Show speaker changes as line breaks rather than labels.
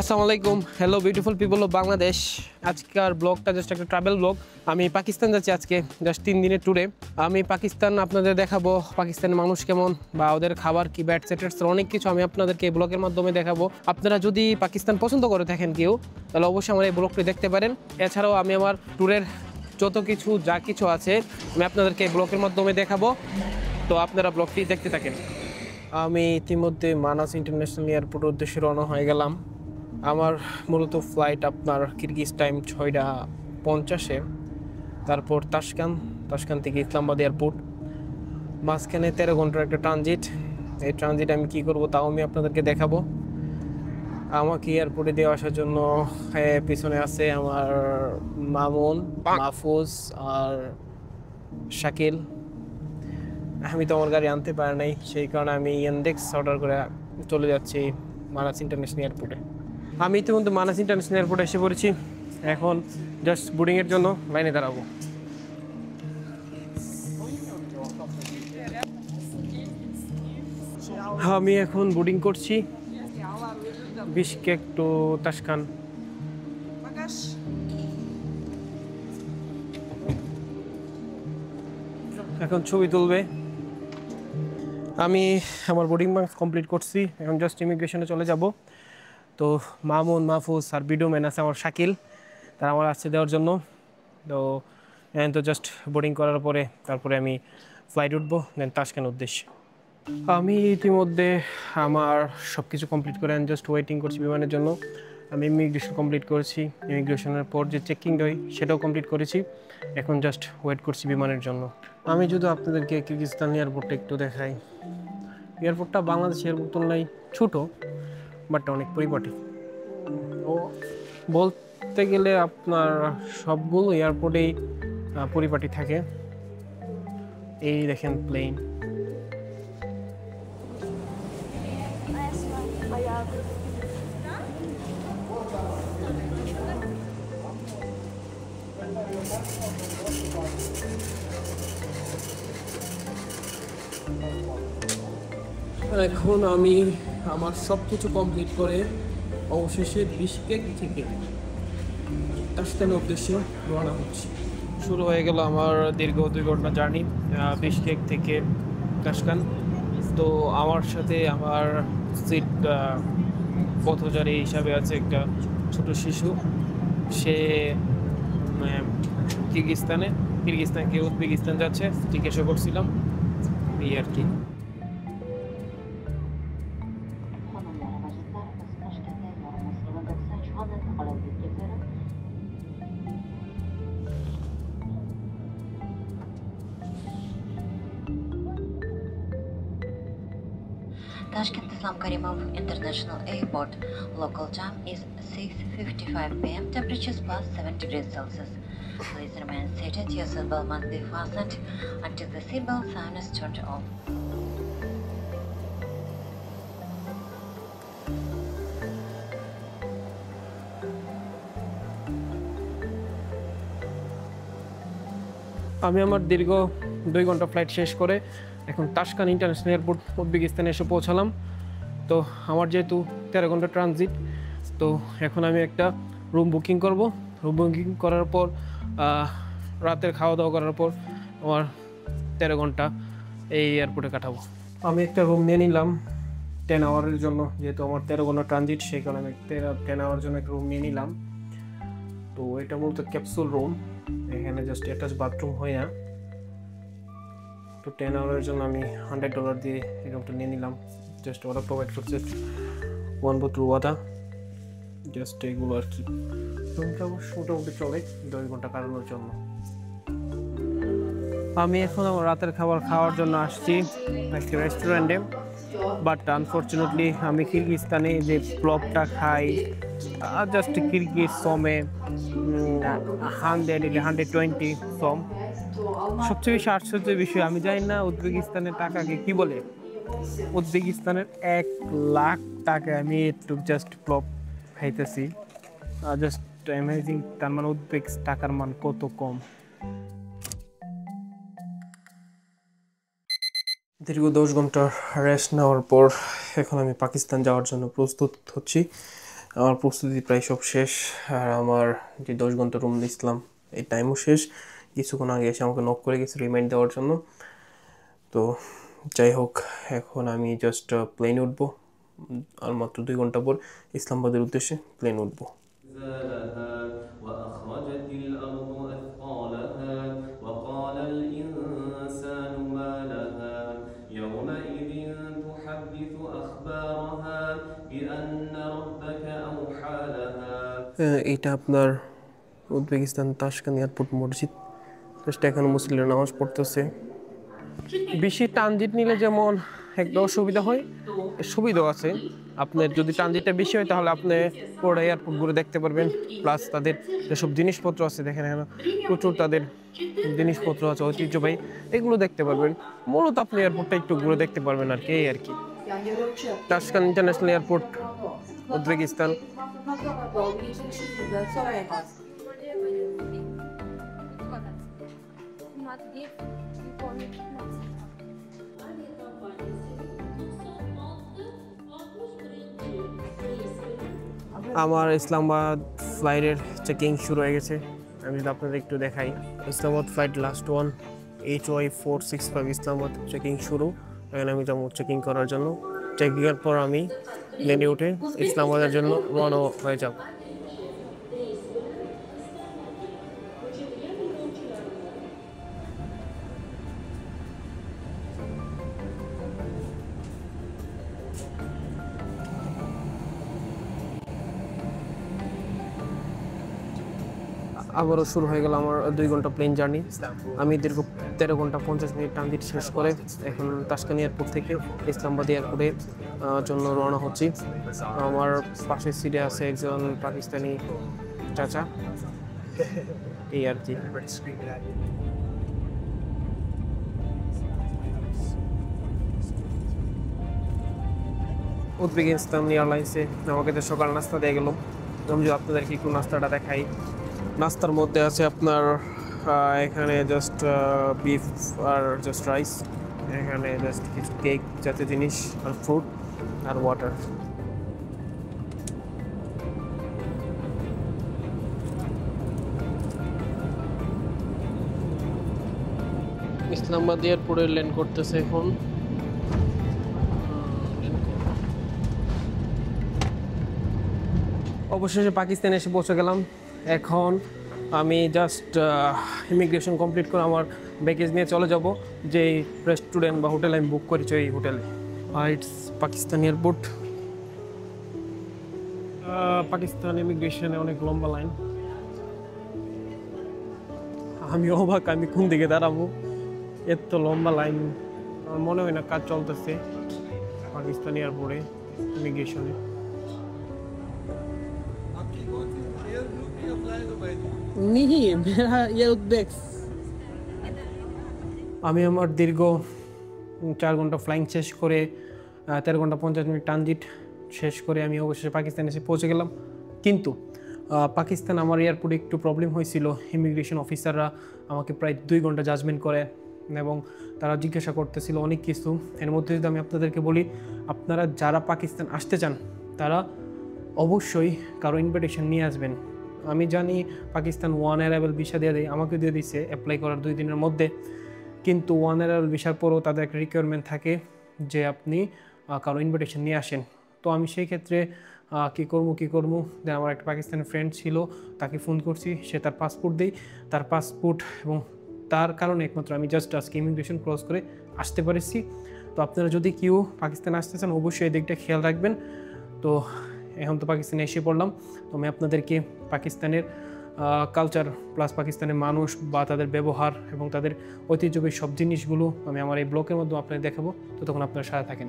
আসসালামু আলাইকুম, hello beautiful people of Bangladesh. আজকের ব্লগটা জাস্ট একটা ট্রাভেল ব্লগ। আমি পাকিস্তান যাচ্ছি আজকে জাস্ট 3 দিনের ট্যুরে। আমি পাকিস্তান আপনাদের দেখাবো, পাকিস্তানের মানুষ কেমন বা ওদের খাবার কি, ব্যাট সেটার্স অনেক কিছু আমি আপনাদেরকে এই ব্লগের মাধ্যমে দেখাবো। আপনারা যদি পাকিস্তান পছন্দ করে থাকেন কেউ, তাহলে অবশ্যই আমার এই ব্লগটি দেখতে পারেন। এছাড়াও আমি আমার ট্যুরের যত কিছু যা কিছু আছে আমি আপনাদেরকে এই ব্লগের মাধ্যমে দেখাবো, তো আপনারা ব্লগটি দেখতে থাকেন। আমি ইতিমধ্যে মানাস ইন্টারন্যাশনাল এয়ারপোর্টের উদ্দেশ্যে রওনা হয়ে গেলাম। আমার মূলত ফ্লাইট আপনার কিরগিজ টাইম 6:50-এ, তারপর তাসকান থেকে ইসলামাবাদ এয়ারপোর্ট, মাঝখানে 13 ঘন্টার একটা ট্রানজিট। এই ট্রানজিট আমি কী করবো তাও আমি আপনাদেরকে দেখাবো। আমাকে এয়ারপোর্টে দিয়ে আসার জন্য পিছনে আছে আমার মামুন, মাহফুজ আর শাকিল। আমি তো আমার গাড়ি আনতে পারি নাই, সেই কারণে আমি ইয়ানডেক্স অর্ডার করে চলে যাচ্ছি মানাস ইন্টারন্যাশনাল এয়ারপোর্টে। আমি ইতিমধ্যে মানাস ইন্টারন্যাশনাল এয়ারপোর্টে এসে পড়েছি। এখন জাস্ট বোর্ডিংয়ের জন্য লাইনে দাঁড়াবো। আমি এখন বোর্ডিং করছি বিশকেক টু তাসকান। এখন ছবি তুলবে। আমি আমার বোর্ডিং পাস কমপ্লিট করছি, এখন জাস্ট ইমিগ্রেশনে চলে যাব। তো মামুন, মাহফুজ আর ভিডিও ম্যান আছে আমার শাকিল, তারা আমার আসছে দেওয়ার জন্য। তো জাস্ট বোর্ডিং করার পরে তারপরে আমি ফ্লাইট উঠবো, দেন তাসকানের উদ্দেশ্যে। আমি ইতিমধ্যে আমার সব কিছু কমপ্লিট করে জাস্ট ওয়েটিং করছি বিমানের জন্য। আমি ইমিগ্রেশন কমপ্লিট করেছি, ইমিগ্রেশনের পর যে চেকিং হয় সেটাও কমপ্লিট করেছি। এখন জাস্ট ওয়েট করছি বিমানের জন্য। আমি যদি আপনাদেরকে কিরগিজস্তান এয়ারপোর্টটা একটু দেখাই, এয়ারপোর্টটা বাংলাদেশ এয়ারপোর্ট তুলনায় ছোটো, বাট অনেক পরিপাটি। ও বলতে গেলে আপনার সবগুলো এয়ারপোর্টেই পরিপাটি থাকে। এই দেখেন প্লেন। এখন আমি আমার সব কিছু কমপ্লিট করে অবশেষে বিশকেক থেকে তাসকানের উদ্দেশ্যে রওনা হচ্ছি। শুরু হয়ে গেল আমার দীর্ঘ 2 ঘন্টা জার্নি বিশকেক থেকে তাসকান। তো আমার সাথে আমার সিট পথচারী হিসাবে আছে একটা ছোট শিশু। সে কিরগিজস্তান থেকে উজবেকিস্তান যাচ্ছে, জিজ্ঞাসা করছিলাম এই আর কি।
Tashkent Islam Karimov International Airport. Local time is 6:55 p.m. Temperatures plus 7 degrees Celsius. Please remain seated. Your seatbelt must be fastened until the seatbelt sign is turned off.
আমি আমার দীর্ঘ 2 ঘন্টা ফ্লাইট শেষ করে এখন তাসকান ইন্টারন্যাশনাল এয়ারপোর্ট উজবেকিস্তানে এসে পৌঁছালাম। তো আমার যেহেতু 13 ঘন্টা ট্রানজিট, তো এখন আমি একটা রুম বুকিং করব। রুম বুকিং করার পর রাতের খাওয়া দাওয়া করার পর আমার 13 ঘন্টা এই এয়ারপোর্টে কাটাবো। আমি একটা রুম নিয়ে নিলাম 10 আওয়ারের জন্য, যেহেতু আমার 13 ঘন্টা ট্রানজিট, সেই কারণে আমি 10 আওয়ার জন্য একটা রুম নিয়ে নিলাম। তো এটা মূলত ক্যাপসুল রুম, এখানে জাস্ট অ্যাটাচ বাথরুম হয় না। তো 10 আওয়ারের জন্য আমি $100 দিয়ে এই রুমটা নিয়ে নিলাম। জাস্ট ওরা প্রোভাইড করছে 1 বোতল ওয়াটার, জাস্ট এগুলো আর কি। রুমটা মোটামুটি চলে 2 ঘন্টা কাটানোর জন্য। আমি এখন আমার রাতের খাবার খাওয়ার জন্য আসছি একটি রেস্টুরেন্টে, বাট আনফর্চুনেটলি আমি কিরগিজস্তানে যে প্লবটা খাই জাস্ট কিরগিজ সমে 120 সম। সবচেয়ে বেশি আশ্চর্যের বিষয়, আমি জানি না উজবেকিস্তানের টাকাকে কি বলে। উজবেকিস্তানের 1 লাখ টাকায় আমি একটু জাস্ট প্লব খাইতেছি, জাস্ট অ্যামেজিং। তার মানে উজবেক টাকার মান কত কম। দীর্ঘ 10 ঘন্টার রেস্ট নেওয়ার পর এখন আমি পাকিস্তান যাওয়ার জন্য প্রস্তুত হচ্ছি। আমার প্রস্তুতি প্রায় সব শেষ, আর আমার যে 10 ঘন্টা রুম নিয়েছিলাম এই টাইমও শেষ। কিছুক্ষণ আগে এসে আমাকে নক করে গেছে রিমাইন্ড দেওয়ার জন্য। তো যাই হোক, এখন আমি জাস্ট প্লেনে উঠবো, আর মাত্র 2 ঘন্টা পর ইসলামাবাদের উদ্দেশ্যে প্লেন উঠবো।
زالها وأخرجت الأرض أثقالها وقال الإنسان ما لها يومئذ تحدث أخبارها بأن ربك أوحى لها।
এটা আপনার উজবেকিস্তান তাশকান এয়ারপোর্ট মসজিদ। জাস্ট এখানে মুসলিমরা নামাজ পড়তেছে। বেশি ট্রানজিট নিলে যেমন একটা অসুবিধা হয়, সুবিধাও আছে। আপনার যদি ট্রানজিটটা বেশি হয় তাহলে আপনি পুরো এয়ারপোর্ট ঘুরে দেখতে পারবেন, প্লাস তাদের যেসব জিনিসপত্র আছে দেখেন এখানে প্রচুর তাদের জিনিসপত্র আছে ঐতিহ্যবাহী, এগুলো দেখতে পারবেন। মূলত আপনি এয়ারপোর্টটা একটু ঘুরে দেখতে পারবেন আর কি, এই আর কি। তাশকান ইন্টারন্যাশনাল এয়ারপোর্ট, উজবেকিস্তান। আমার ইসলামাবাদ ফ্লাইটের চেকিং শুরু হয়ে গেছে। আমি যদি আপনাদের একটু দেখাই, Islamabad flight last one HY465 Islamabad checking শুরু। এখানে আমি যাবো চেকিং করার জন্য। চেকিংয়ের পর আমি প্লেনে উঠে ইসলামাবাদের জন্য রওনা হয়ে যাব। আবারও শুরু হয়ে গেল আমার 2 ঘন্টা প্লেন জার্নি। আমি দীর্ঘ 13 ঘন্টা 50 মিনিট ট্রানজিট শেষ করে এখন তাশকান এয়ারপোর্ট থেকে ইসলামাবাদ এয়ারপোর্টের জন্য রওনা হচ্ছি। আমার পাশের সিটে আছে একজন পাকিস্তানি চাচা, এই আর কি। উজবেকিস্তান এয়ারলাইন্সে আমাকে তো সকাল নাস্তা দিয়ে গেল। আমি যদি আপনাদেরকে একটু নাস্তাটা দেখাই, নাস্তার মধ্যে আছে আপনার এখানে জাস্ট বিফ আর জাস্ট রাইস, এখানে জাস্ট কিছু কেক জাতীয় জিনিস আর ফ্রুট আর ওয়াটার। ইসলামাবাদ এয়ারপোর্টে ল্যান্ড করতেছে এখন। অবশেষে পাকিস্তানে এসে পৌঁছে গেলাম। এখন আমি জাস্ট ইমিগ্রেশন কমপ্লিট করে আমার ব্যাগেজ নিয়ে চলে যাব যে রেস্টুরেন্ট বা হোটেল আমি বুক করেছি এই হোটেলে। It's Pakistan airport. পাকিস্তান ইমিগ্রেশনে অনেক লম্বা লাইন। আমি অবাক, আমি কোন দিকে দাঁড়াবো, এত লম্বা লাইন। আমার মনে হয় না কাজ চলতেছে পাকিস্তান এয়ারপোর্টে ইমিগ্রেশনে। আমি আমার দীর্ঘ 4 ঘন্টা ফ্লাইং শেষ করে 13 ঘন্টা 50 মিনিট ট্রানজিট শেষ করে আমি অবশেষে পাকিস্তানে এসে পৌঁছে গেলাম। কিন্তু পাকিস্তান আমার এয়ারপোর্টে একটু প্রবলেম হয়েছিল। ইমিগ্রেশন অফিসাররা আমাকে প্রায় 2 ঘন্টা জাজমেন্ট করে এবং তারা জিজ্ঞাসা করতেছিল অনেক কিছু। এর মধ্যে যদি আমি আপনাদেরকে বলি, আপনারা যারা পাকিস্তান আসতে চান তারা অবশ্যই কারো ইনভিটেশন নিয়ে আসবেন। আমি জানি পাকিস্তান 1 অ্যারাইভাল ভিসা দিয়ে দেয়, আমাকে দিয়ে দিচ্ছে অ্যাপ্লাই করার 2 দিনের মধ্যে। কিন্তু 1 অ্যারাইভাল ভিসার পরেও তাদের একটা রিকোয়ারমেন্ট থাকে যে আপনি কারো ইনভিটেশন নিয়ে আসেন। তো আমি সেই ক্ষেত্রে কী করবো দেন আমার একটা পাকিস্তানি ফ্রেন্ড ছিল, তাকে ফোন করছি, সে তার পাসপোর্ট দেই, তার পাসপোর্ট এবং তার কারণে একমাত্র আমি জাস্ট আজকে ইমিগ্রেশন ক্রস করে আসতে পারছি। তো আপনারা যদি কেউ পাকিস্তান আসতে চান অবশ্যই এই দিকটা খেয়াল রাখবেন। তো এখন তো পাকিস্তানে এসে পড়লাম, তো আমি আপনাদেরকে পাকিস্তানের কালচার প্লাস পাকিস্তানের মানুষ বা তাদের ব্যবহার এবং তাদের ঐতিহ্যবাহী সব জিনিসগুলো আমি আমার এই ব্লগের মধ্যে আপনাদের দেখাবো। তো তখন আপনারা সাথে থাকেন।